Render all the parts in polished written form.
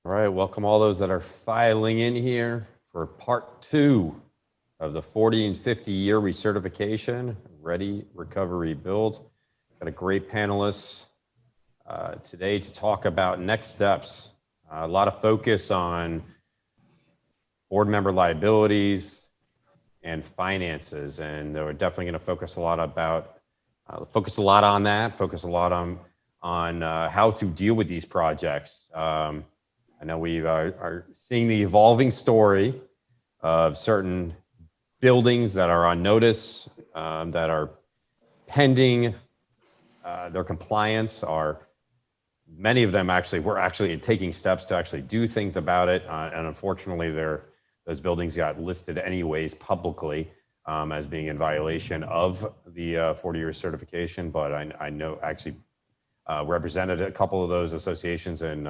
All right, welcome all those that are filing in here for part 2 of the 40 and 50 year recertification, Ready, Recovery, Build. Got a great panelists today to talk about next steps. A lot of focus on board member liabilities and finances, and we're definitely going to focus a lot on that, focus a lot on how to deal with these projects. I know we are seeing the evolving story of certain buildings that are on notice, that are pending their compliance. Many of them we're actually taking steps to actually do things about it, and unfortunately, those buildings got listed anyways publicly as being in violation of the 40-year certification. But I know actually represented a couple of those associations and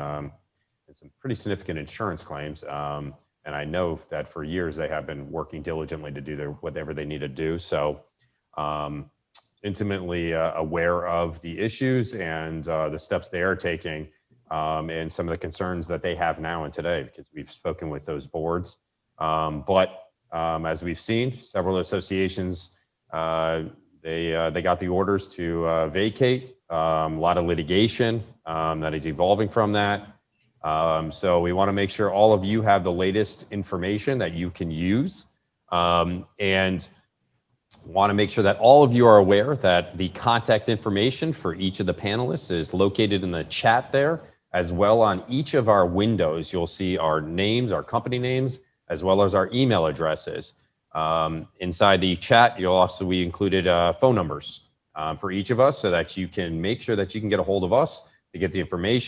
some pretty significant insurance claims. And I know that for years they have been working diligently to do whatever they need to do. So intimately aware of the issues and the steps they are taking and some of the concerns that they have now and today, because we've spoken with those boards. But as we've seen, several associations, they got the orders to vacate. A lot of litigation that is evolving from that. So we want to make sure all of you have the latest information that you can use, and want to make sure that all of you are aware that the contact information for each of the panelists is located in the chat there, as well on each of our windows. You'll see our names, our company names, as well as our email addresses. Inside the chat, we included phone numbers for each of us so that you can make sure that you can get a hold of us to get the information.